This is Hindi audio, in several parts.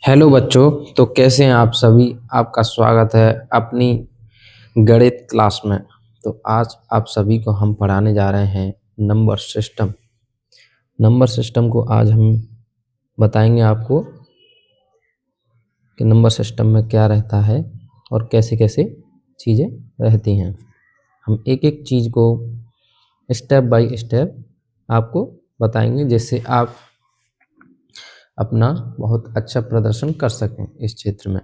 हेलो बच्चों। तो कैसे हैं आप सभी। आपका स्वागत है अपनी गणित क्लास में। तो आज आप सभी को हम पढ़ाने जा रहे हैं नंबर सिस्टम। नंबर सिस्टम को आज हम बताएंगे आपको कि नंबर सिस्टम में क्या रहता है और कैसे कैसे चीज़ें रहती हैं। हम एक एक चीज़ को स्टेप बाय स्टेप आपको बताएंगे, जिससे आप अपना बहुत अच्छा प्रदर्शन कर सकें इस क्षेत्र में।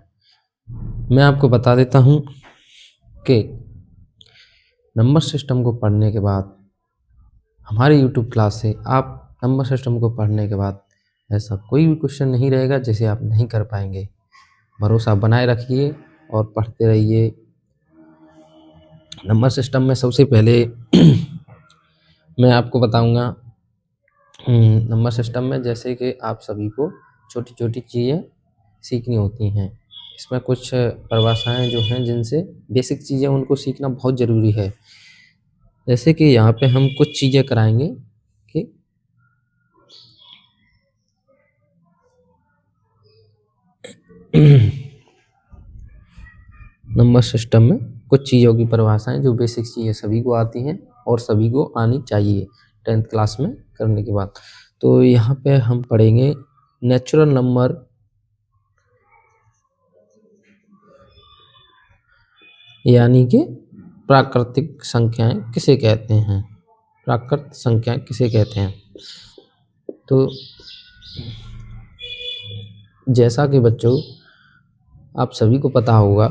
मैं आपको बता देता हूं कि नंबर सिस्टम को पढ़ने के बाद हमारे YouTube क्लास से आप नंबर सिस्टम को पढ़ने के बाद ऐसा कोई भी क्वेश्चन नहीं रहेगा जिसे आप नहीं कर पाएंगे। भरोसा बनाए रखिए और पढ़ते रहिए। नंबर सिस्टम में सबसे पहले मैं आपको बताऊंगा नंबर सिस्टम में जैसे कि आप सभी को छोटी छोटी चीज़ें सीखनी होती हैं। इसमें कुछ परिभाषाएं जो हैं जिनसे बेसिक चीज़ें उनको सीखना बहुत ज़रूरी है। जैसे कि यहाँ पे हम कुछ चीज़ें कराएंगे कि नंबर सिस्टम में कुछ चीज़ों की परिभाषाएं जो बेसिक चीज़ें सभी को आती हैं और सभी को आनी चाहिए 10th क्लास में करने के बाद। तो यहाँ पे हम पढ़ेंगे नेचुरल नंबर, यानी कि प्राकृतिक संख्याएं किसे कहते हैं। प्राकृत संख्याएं किसे कहते हैं। तो जैसा कि बच्चों आप सभी को पता होगा,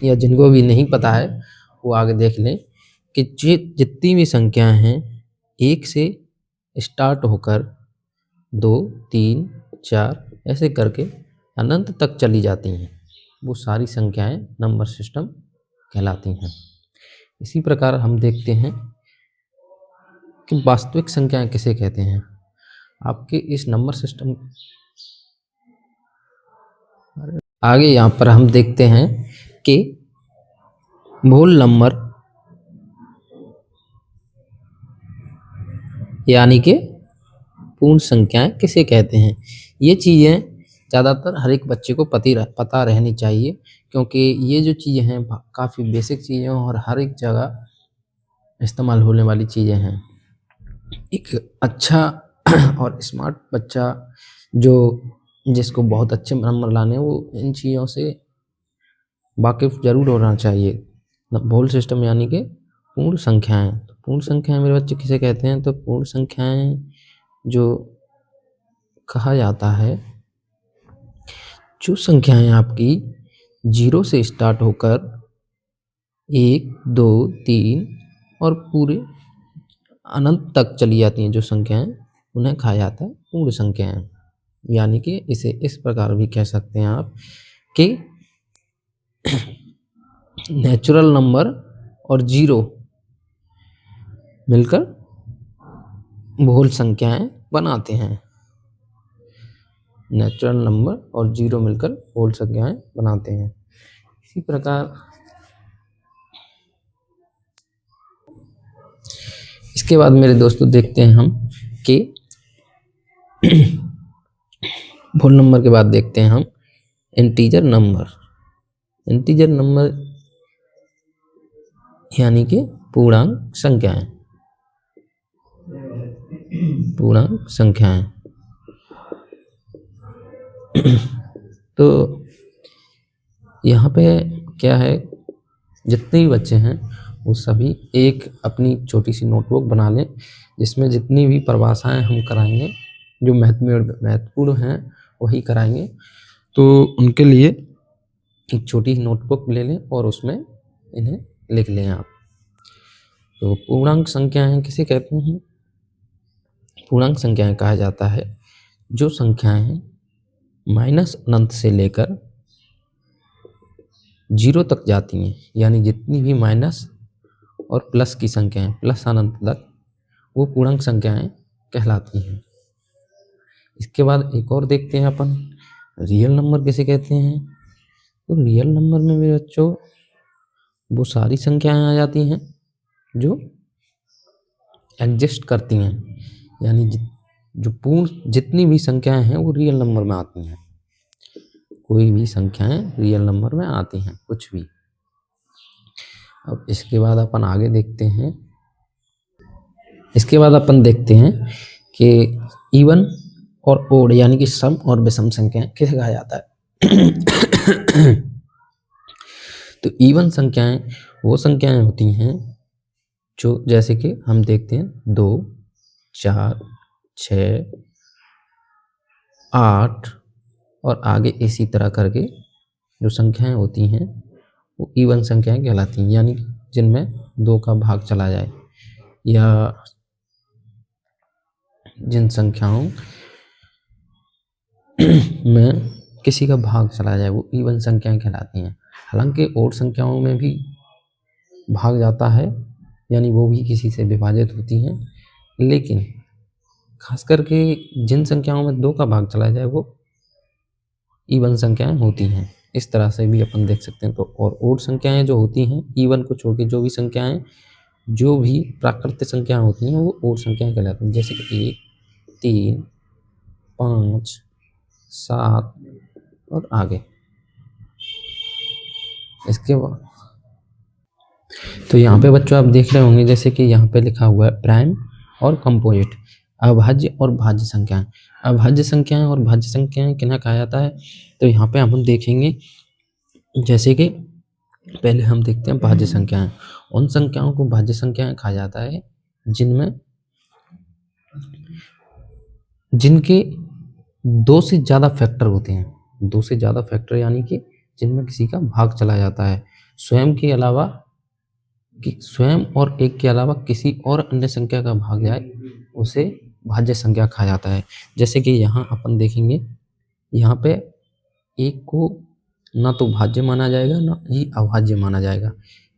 या जिनको भी नहीं पता है वो आगे देख लें कि जितनी भी संख्याएं हैं एक से स्टार्ट होकर 2, 3, 4 ऐसे करके अनंत तक चली जाती हैं, वो सारी संख्याएं नंबर सिस्टम कहलाती हैं। इसी प्रकार हम देखते हैं कि वास्तविक संख्याएं किसे कहते हैं। आपके इस नंबर सिस्टम आगे यहाँ पर हम देखते हैं कि होल नंबर, यानी कि पूर्ण संख्याएं किसे कहते हैं। ये चीज़ें ज़्यादातर हर एक बच्चे को पता रहनी चाहिए, क्योंकि ये जो चीज़ें हैं काफ़ी बेसिक चीज़ें और हर एक जगह इस्तेमाल होने वाली चीज़ें हैं। एक अच्छा और स्मार्ट बच्चा जो जिसको बहुत अच्छे नंबर लाने हैं, वो इन चीज़ों से वाकिफ़ ज़रूर होना चाहिए। होल सिस्टम यानी कि पूर्ण संख्याएं। तो पूर्ण संख्याएं मेरे बच्चे किसे कहते हैं। तो पूर्ण संख्याएं जो कहा जाता है, जो संख्याएं आपकी 0 से स्टार्ट होकर 1, 2, 3 और पूरे अनंत तक चली जाती हैं जो संख्याएं, उन्हें कहा जाता है पूर्ण संख्याएं। यानी कि इसे इस प्रकार भी कह सकते हैं आप कि नेचुरल नंबर और 0 मिलकर होल संख्याएं बनाते हैं। नेचुरल नंबर और 0 मिलकर होल संख्याएं बनाते हैं। इसी प्रकार इसके बाद मेरे दोस्तों देखते हैं हम कि होल नंबर के बाद देखते हैं हम इंटीजर नंबर। इंटीजर नंबर यानी कि पूर्णांक संख्याएं। पूर्णांक संख्याएं तो यहाँ पे क्या है, जितने भी बच्चे हैं वो सभी एक अपनी छोटी सी नोटबुक बना लें, जिसमें जितनी भी परिभाषाएं हम कराएंगे जो महत्वपूर्ण हैं वही कराएंगे। तो उनके लिए एक छोटी नोटबुक ले लें और उसमें इन्हें लिख लें आप। तो पूर्णांक संख्याएं किसे कहते हैं। पूर्णांक संख्याएं कहा जाता है जो संख्याएं माइनस अनंत से लेकर 0 तक जाती हैं, यानी जितनी भी माइनस और प्लस की संख्याएं प्लस अनंत तक, वो पूर्णांक संख्याएं कहलाती हैं। इसके बाद एक और देखते हैं अपन रियल नंबर किसे कहते हैं। तो रियल नंबर में मेरे बच्चों वो सारी संख्याएं आ जाती हैं जो एग्जिस्ट करती हैं, यानी जो पूर्ण जितनी भी संख्याएं हैं वो रियल नंबर में आती हैं, कोई भी संख्याएं रियल नंबर में आती हैं, कुछ भी। अब इसके बाद अपन आगे देखते हैं, इसके बाद अपन देखते हैं कि इवन और ओड यानी कि सम और विषम संख्याएं किसे कहा जाता है। तो इवन संख्याएं वो संख्याएं होती हैं जो जैसे कि हम देखते हैं 2, 4, 6, 8 और आगे इसी तरह करके जो संख्याएं होती हैं वो इवन संख्याएं कहलाती हैं, यानी जिनमें 2 का भाग चला जाए या जिन संख्याओं में किसी का भाग चला जाए वो इवन संख्याएं कहलाती हैं। हालांकि ओड संख्याओं में भी भाग जाता है, यानी वो भी किसी से विभाजित होती हैं, लेकिन खास करके जिन संख्याओं में 2 का भाग चला जाए वो इवन संख्याएं होती हैं। इस तरह से भी अपन देख सकते हैं। तो और ओड संख्याएं जो होती हैं, इवन को छोड़ के जो भी संख्याएं, जो भी प्राकृतिक संख्याएं होती हैं वो ओड संख्याएं कहलाती हैं, जैसे कि 1, 3, 5, 7 और आगे। इसके बाद तो यहाँ पे बच्चों आप देख रहे होंगे जैसे कि यहाँ पे लिखा हुआ है प्राइम और कंपोजिट, अभाज्य और भाज्य संख्याएं। अभाज्य संख्याएं और भाज्य संख्याएं किन्हें कहा जाता है, तो यहाँ पे हम देखेंगे जैसे कि पहले हम देखते हैं भाज्य संख्याएं। उन संख्याओं को भाज्य संख्याएं कहा जाता है जिनके 2 से ज़्यादा फैक्टर होते हैं। 2 से ज़्यादा फैक्टर यानी कि जिनमें किसी का भाग चला जाता है, स्वयं के अलावा कि स्वयं और एक के अलावा किसी और अन्य संख्या का भाग जाए उसे भाज्य संख्या कहा जाता है। जैसे कि यहाँ अपन देखेंगे, यहाँ पे 1 को ना तो भाज्य माना जाएगा ना ही अभाज्य माना जाएगा।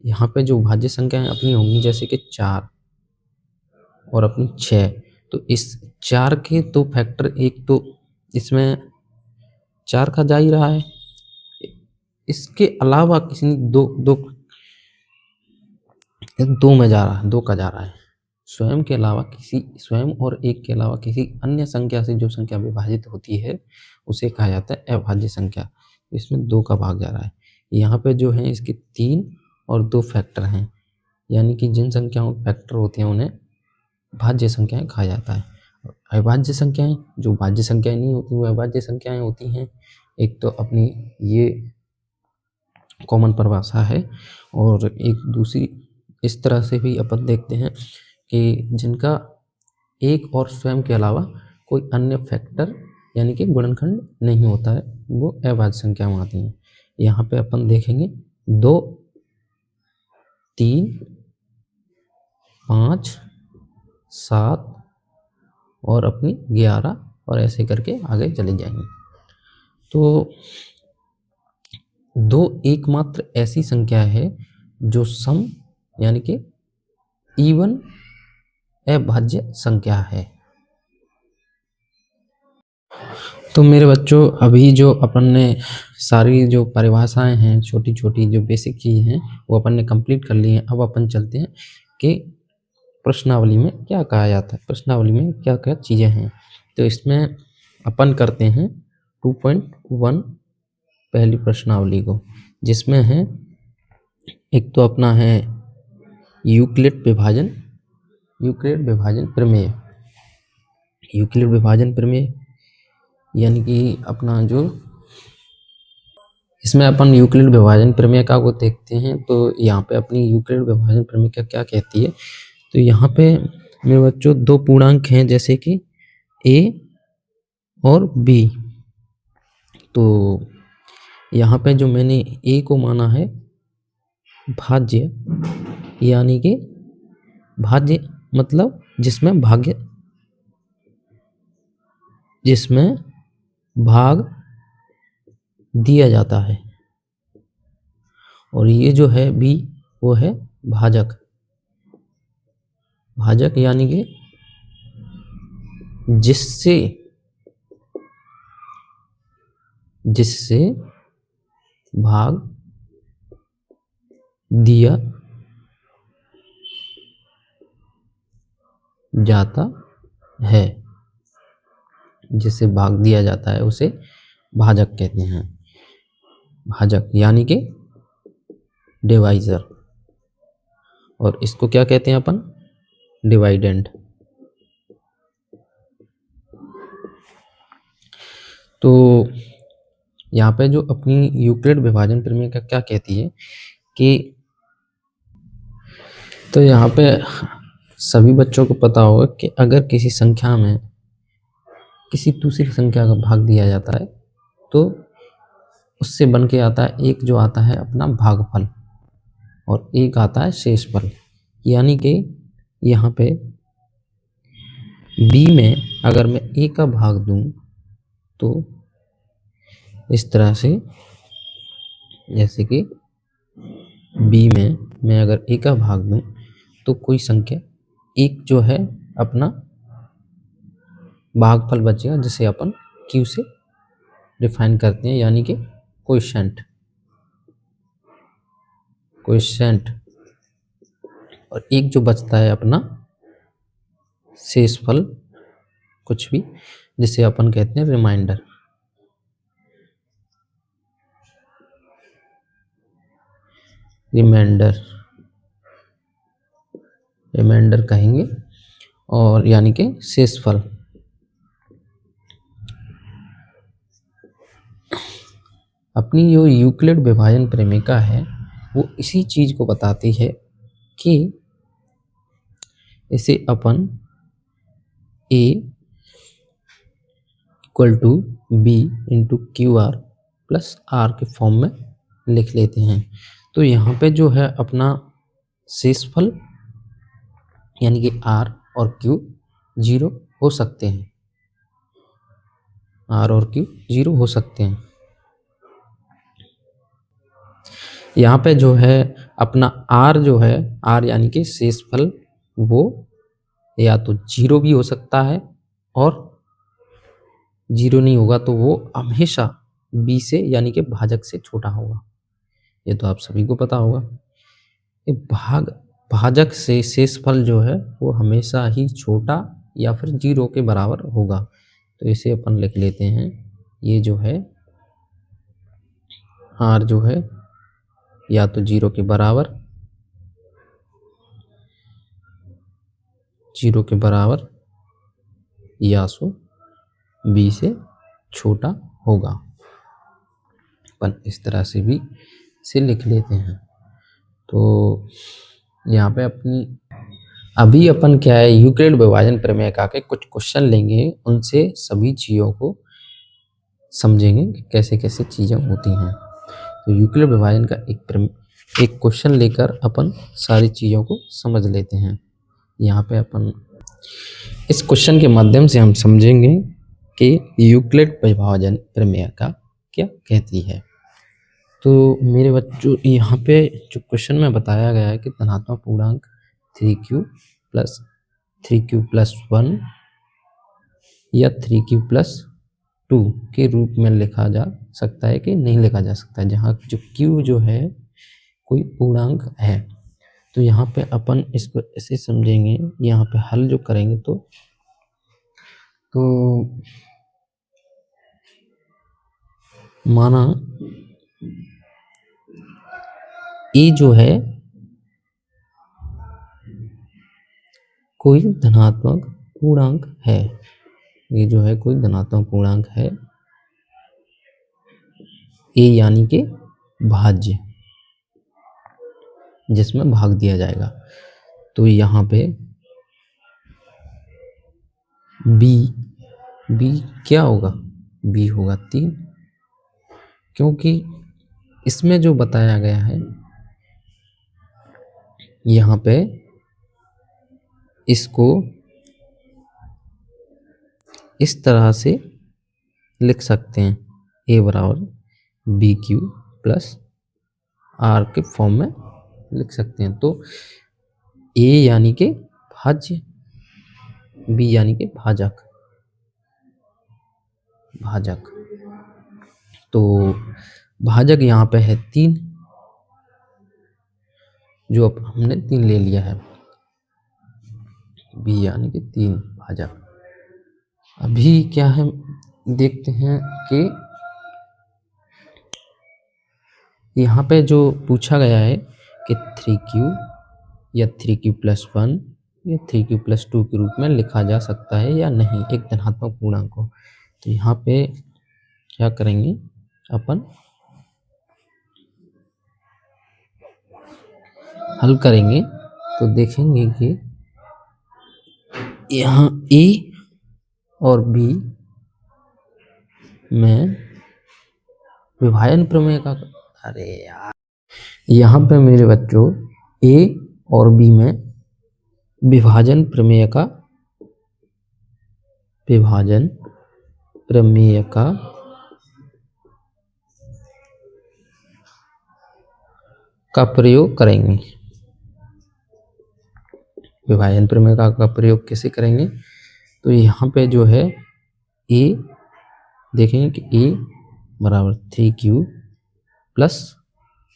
यहाँ पे जो भाज्य संख्याएं अपनी होंगी जैसे कि 4 और अपनी 6, तो इस 4 के तो फैक्टर, एक तो इसमें 4 का जा ही रहा है, इसके अलावा किसी ने 2 में जा रहा है, 2 का जा रहा है। स्वयं के अलावा स्वयं और एक के अलावा किसी अन्य संख्या से जो संख्या विभाजित होती है उसे कहा जाता है अभाज्य संख्या। इसमें 2 का भाग जा रहा है। यहाँ पे जो है इसके 3 और 2 फैक्टर हैं, यानी कि जिन संख्याओं के फैक्टर होते हैं उन्हें भाज्य संख्याएं कहा जाता है। अभाज्य संख्याएं जो भाज्य संख्याएं नहीं होती वो अभाज्य संख्याएं होती हैं। एक तो अपनी ये कॉमन परिभाषा है, और एक दूसरी इस तरह से भी अपन देखते हैं कि जिनका एक और स्वयं के अलावा कोई अन्य फैक्टर यानी कि गुणनखंड नहीं होता है, वो अभाज्य संख्याएं आती हैं। यहाँ पे अपन देखेंगे 2, 3, 5, 7 और अपनी 11 और ऐसे करके आगे चले जाएंगे। तो 2 एकमात्र ऐसी संख्या है जो सम यानी कि इवन अभाज्य संख्या है। तो मेरे बच्चों, अभी जो अपन ने सारी जो परिभाषाएं हैं, छोटी छोटी जो बेसिक चीज़ हैं, वो अपन ने कंप्लीट कर ली हैं। अब अपन चलते हैं कि प्रश्नावली में क्या कहा जाता है, प्रश्नावली में क्या क्या चीज़ें हैं। तो इसमें अपन करते हैं 2.1 पहली प्रश्नावली को, जिसमें है एक तो अपना है यूक्लिड विभाजन प्रमेय। यूक्लिड विभाजन प्रमेय यानी कि अपना जो इसमें अपन यूक्लिड विभाजन प्रमेय का को देखते हैं। तो यहाँ पे अपनी यूक्लिड विभाजन प्रमेय क्या कहती है, तो यहाँ पे मेरे बच्चों 2 पूर्णांक हैं जैसे कि a और b। तो यहाँ पे जो मैंने a को माना है भाज्य, यानी कि भाज्य मतलब जिसमें भाग दिया जाता है, और ये जो है b वो है भाजक यानी कि जिससे भाग दिया जाता है। जिसे भाग दिया जाता है उसे भाजक कहते हैं। भाजक यानी कि डिवाइजर, और इसको क्या कहते हैं अपन? डिवाइडेंड। तो यहाँ पे जो अपनी यूक्लिड विभाजन प्रमेय का क्या कहती है कि, तो यहाँ पे सभी बच्चों को पता होगा कि अगर किसी संख्या में किसी दूसरी संख्या का भाग दिया जाता है तो उससे बन के आता है एक जो आता है अपना भागफल, और एक आता है शेषफल। यानी कि यहाँ पे b में अगर मैं a का भाग दूं तो इस तरह से, जैसे कि b में मैं अगर a का भाग दूं तो कोई संख्या एक जो है अपना भागफल बचेगा, जिसे अपन q से डिफाइन करते हैं, यानी कि कोएफिशिएंट। और एक जो बचता है अपना शेषफल, कुछ भी, जिसे अपन कहते हैं रिमाइंडर। रिमाइंडर कहेंगे, और यानी कि शेषफल। अपनी जो यूक्लिड विभाजन प्रमेय है वो इसी चीज को बताती है कि इसे अपन a equal to b into Q R plus R के फॉर्म में लिख लेते हैं। तो यहाँ पे जो है अपना शेषफल यानी कि r और q 0 हो सकते हैं, r और q 0 हो सकते हैं। यहाँ पे जो है अपना r जो है, r यानी कि शेषफल, वो या तो 0 भी हो सकता है, और 0 नहीं होगा तो वो हमेशा b से यानी कि भाजक से छोटा होगा। ये तो आप सभी को पता होगा। ये भाजक से शेषफल जो है वो हमेशा ही छोटा या फिर 0 के बराबर होगा। तो इसे अपन लिख लेते हैं, ये जो है r जो है या तो 0 के बराबर, 0 के बराबर, या सो b से छोटा होगा। अपन इस तरह से भी इसे लिख लेते हैं। तो यहाँ पे अभी अपन क्या है, यूक्लिड विभाजन प्रमेय का के कुछ क्वेश्चन लेंगे, उनसे सभी चीज़ों को समझेंगे कि कैसे कैसे चीज़ें होती हैं। तो यूक्लिड विभाजन का एक क्वेश्चन लेकर अपन सारी चीज़ों को समझ लेते हैं। यहाँ पे अपन इस क्वेश्चन के माध्यम से हम समझेंगे कि यूक्लिड विभाजन प्रमेय का क्या कहती है। तो मेरे बच्चों, यहाँ पे जो क्वेश्चन में बताया गया है कि धनात्मक पूर्णांक 3q प्लस 1 या 3q+2 के रूप में लिखा जा सकता है कि नहीं लिखा जा सकता है, जहाँ जो q जो है कोई पूर्णांक है। तो यहाँ पे अपन इसको ऐसे समझेंगे, यहाँ पे हल जो करेंगे तो माना a जो है कोई धनात्मक पूर्णांक है, ये जो है कोई धनात्मक पूर्णांक है, a यानी कि भाज्य, जिसमें भाग दिया जाएगा। तो यहाँ पे b क्या होगा? b होगा 3, क्योंकि इसमें जो बताया गया है यहाँ पे इसको इस तरह से लिख सकते हैं, a बराबर BQ प्लस R के फॉर्म में लिख सकते हैं। तो a यानी कि भाज्य, b यानी कि भाजक। तो भाजक यहाँ पे है 3, जो अब हमने 3 ले लिया है, b यानी कि 3 भाजक। अभी क्या है, देखते हैं कि यहाँ पे जो पूछा गया है कि 3q या 3q+1 या 3q+2 के रूप में लिखा जा सकता है या नहीं एक धनात्मक पूर्णांक को। तो यहाँ पे क्या करेंगे, अपन हल करेंगे तो देखेंगे कि यहाँ a और b में विभाजन प्रमेय का, अरे यार, यहाँ पे मेरे बच्चों a और b में विभाजन प्रमेय का प्रयोग करेंगे। विभाजन प्रमेय का प्रयोग कैसे करेंगे, तो यहाँ पे जो है a देखेंगे कि a बराबर 3q +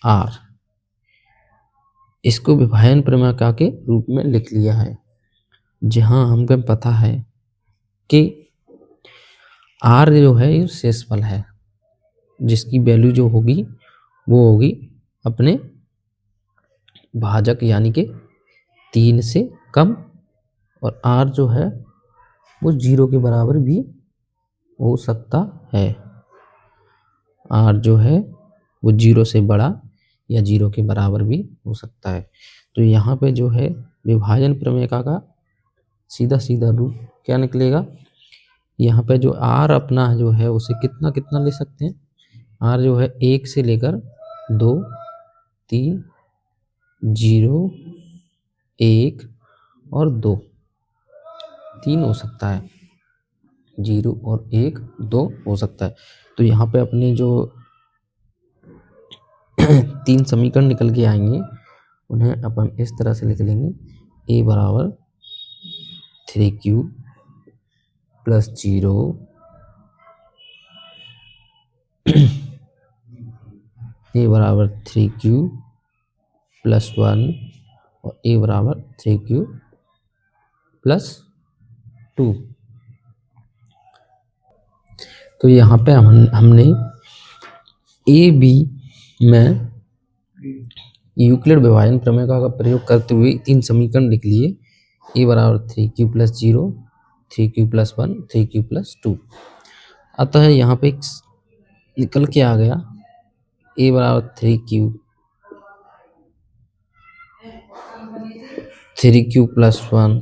r, इसको विभाजन प्रमेय के रूप में लिख लिया है, जहाँ हमको पता है कि r जो है ये शेषफल है, जिसकी वैल्यू जो होगी वो होगी अपने भाजक यानी कि 3 से कम, और r जो है वो 0 के बराबर भी हो सकता है। r जो है वो 0 से बड़ा या 0 के बराबर भी हो सकता है। तो यहाँ पे जो है विभाजन प्रमेय का सीधा सीधा रूप क्या निकलेगा, यहाँ पे जो r अपना जो है उसे कितना कितना ले सकते हैं, r जो है 1 से लेकर 2, 3, 0, 1 और 2, 3 हो सकता है, 0 और 1, 2 हो सकता है। तो यहाँ पे अपने जो 3 समीकरण निकल के आएंगे उन्हें अपन इस तरह से लिख लेंगे, a बराबर 3q + 0 a बराबर 3q + 1 और a बराबर 3q + 2। तो यहाँ पे हमने ए बी में यूक्लिड विभाजन प्रमेय का प्रयोग करते हुए 3 समीकरण लिख लिए, a बराबर 3q + 0, 3q + 1, 3q + 2। अतः यहाँ पे निकल के आ गया a बराबर 3q + 1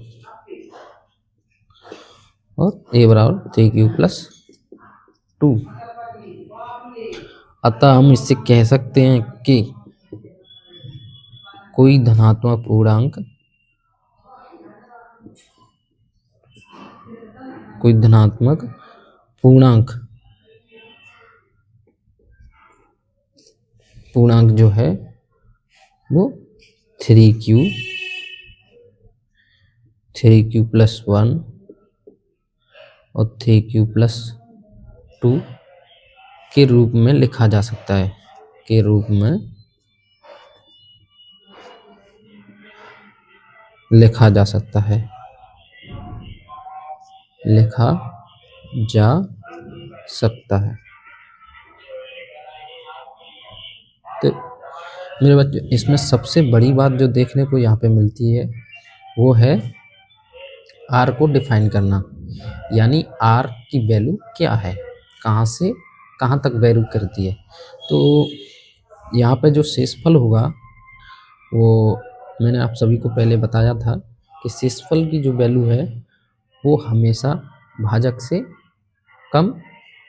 और a बराबर 3q + 2। अतः हम इससे कह सकते हैं कि कोई धनात्मक पूर्णांक जो है वो 3q + 1 और 3q + 2 के रूप में लिखा जा सकता है, लिखा जा सकता है। तो मेरे बच्चों इसमें सबसे बड़ी बात जो देखने को यहाँ पे मिलती है वो है r को डिफाइन करना, यानी r की वैल्यू क्या है, कहाँ से कहाँ तक वैल्यू करती है। तो यहाँ पे जो शेषफल होगा वो मैंने आप सभी को पहले बताया था कि शेषफल की जो वैल्यू है वो हमेशा भाजक से कम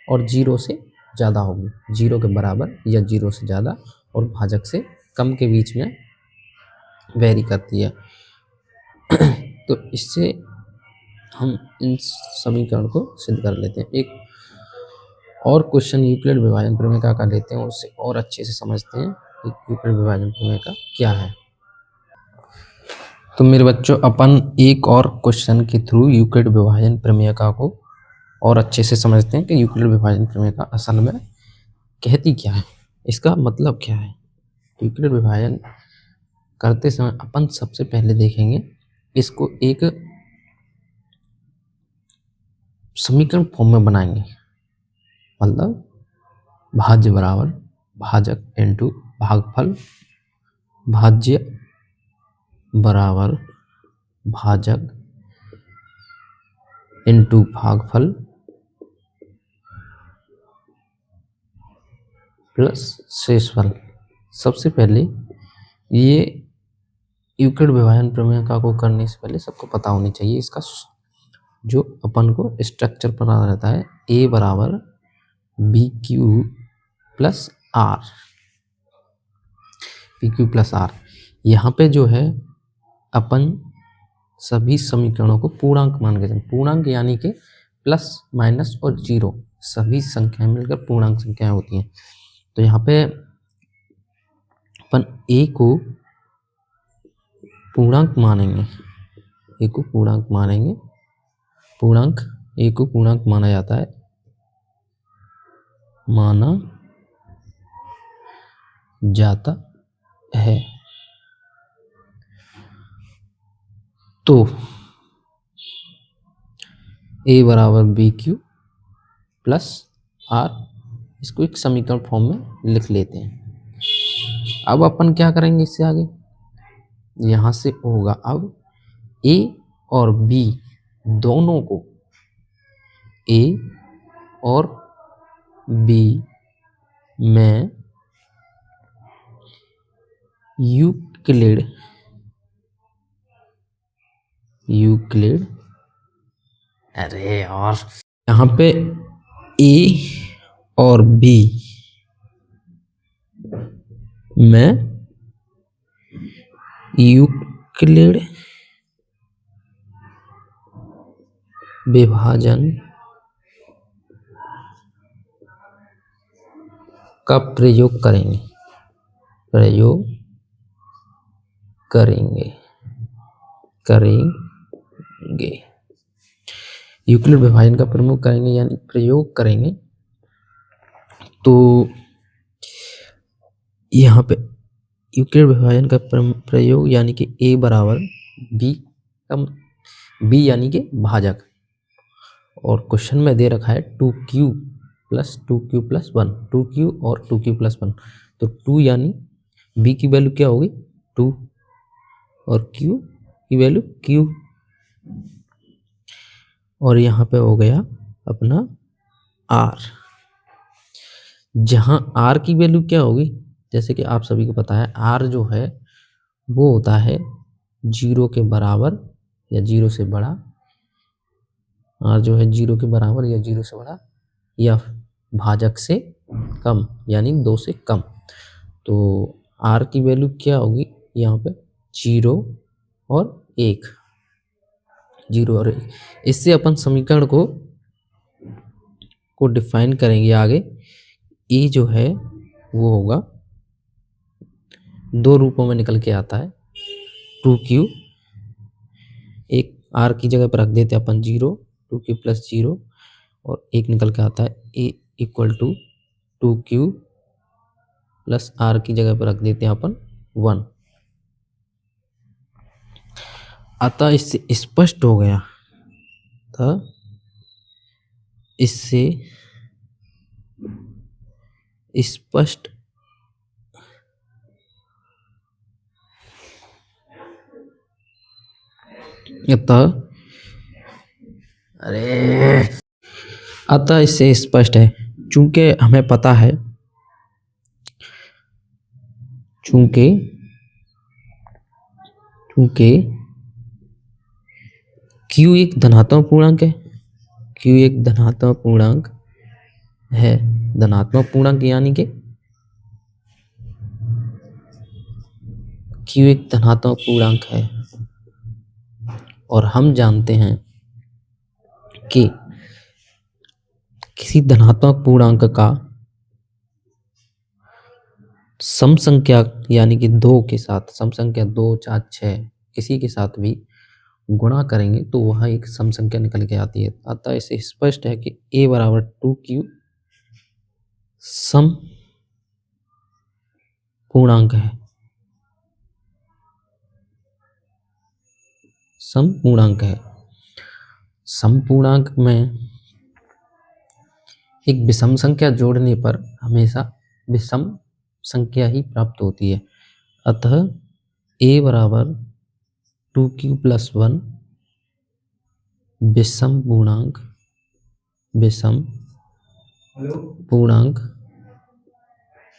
और 0 से ज़्यादा होगी, 0 के बराबर या 0 से ज़्यादा और भाजक से कम के बीच में वेरी करती है। तो इससे हम इन समीकरण को सिद्ध कर लेते हैं। एक और क्वेश्चन यूक्लिड विभाजन प्रमेय का लेते हैं, उससे और अच्छे से समझते हैं कि यूक्लिड विभाजन प्रमेय का क्या है। तो मेरे बच्चों अपन एक और क्वेश्चन के थ्रू यूक्लिड विभाजन प्रमेय को और अच्छे से समझते हैं कि यूक्लिड विभाजन प्रमेय का असल में कहती क्या है, इसका मतलब क्या है। यूक्लिड विभाजन करते समय अपन सबसे पहले देखेंगे इसको एक समीकरण फॉर्म में बनाएंगे, मतलब भाज्य बराबर भाजक इनटू भागफल, भाज्य बराबर भाजक इनटू भागफल प्लस शेषफल। सबसे पहले ये यूक्लिड विभाजन प्रमेय का को करने से पहले सबको पता होनी चाहिए इसका जो अपन को स्ट्रक्चर पता रहता है, ए बराबर B Q plus R, P Q plus R. यहाँ पे जो है अपन सभी समीकरणों को पूर्णांक मान के चलें, पूर्णांक यानी कि प्लस माइनस और जीरो सभी संख्याएं मिलकर पूर्णांक संख्याएं होती हैं। तो यहाँ पे अपन ए को पूर्णांक मानेंगे, ए को पूर्णांक मानेंगे, पूर्णांक ए को पूर्णांक माना जाता है, माना जाता है। तो ए बराबर बी क्यू प्लस आर, इसको एक समीकरण फॉर्म में लिख लेते हैं। अब अपन क्या करेंगे इससे आगे, यहाँ से होगा अब ए और बी दोनों को, ए और बी में यूक्लिड अरे यार यहाँ पे ए और बी में यूक्लिड विभाजन का प्रयोग करेंगे, यूक्लिड विभाजन का प्रयोग करेंगे यानी प्रयोग करेंगे। तो यहाँ पे यूक्लिड विभाजन का प्रयोग यानी कि ए बराबर बी यानी कि भाजक, और क्वेश्चन में दे रखा है 2q प्लस 1, 2q और 2q प्लस 1। तो 2 यानी b की वैल्यू क्या होगी 2 और q की वैल्यू q, और यहाँ पे हो गया अपना r, जहाँ r की वैल्यू क्या होगी, जैसे कि आप सभी को पता है r जो है वो होता है 0 के बराबर या 0 से बड़ा, r जो है 0 के बराबर या 0 से बड़ा या भाजक से कम यानी 2 से कम। तो r की वैल्यू क्या होगी यहाँ पे 0 और 1, 0 और 1। इससे अपन समीकरण को डिफाइन करेंगे आगे। e जो है वो होगा दो रूपों में निकल के आता है, 2q, एक r की जगह पर रख देते हैं अपन 0, 2q प्लस 0, और एक निकल के आता है a equal to 2q plus r की जगह पर रख देते हैं अपन 1। अतः इससे स्पष्ट हो गया था, इससे स्पष्ट अतः इससे स्पष्ट है, चूंकि हमें पता है, चूंकि q एक धनात्मक पूर्णांक है, q एक धनात्मक पूर्णांक है, धनात्मक पूर्णांक यानी कि q एक धनात्मक पूर्णांक है, और हम जानते हैं कि किसी धनात्मक पूर्णांक का सम संख्या यानी कि 2 के साथ, सम संख्या 2, 4, 6 किसी के साथ भी गुणा करेंगे तो वह एक सम संख्या निकल के आती है। अतः इसे स्पष्ट है कि a बराबर 2q सम पूर्णांक है, सम पूर्णांक है। सम पूर्णांक में एक विषम संख्या जोड़ने पर हमेशा विषम संख्या ही प्राप्त होती है। अतः a बराबर 2q+1 विषम पूर्णांक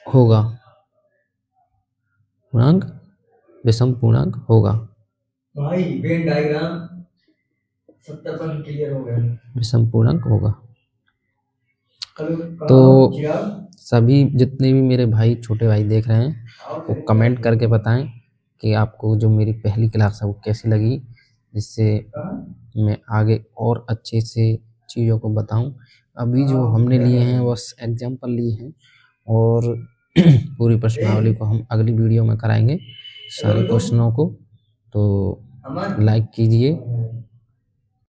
होगा। विषम पूर्णांक होगा। भाई वेन डायग्राम 70% क्लियर हो गया। विषम पूर्णांक होगा। तो सभी जितने भी मेरे भाई छोटे भाई देख रहे हैं वो कमेंट करके बताएं कि आपको जो मेरी पहली क्लास है वो कैसी लगी, जिससे मैं आगे और अच्छे से चीज़ों को बताऊं। अभी जो हमने लिए हैं बस एग्जाम्पल लिए हैं और पूरी प्रश्नावली को हम अगली वीडियो में कराएंगे सारे क्वेश्चनों को। तो लाइक कीजिए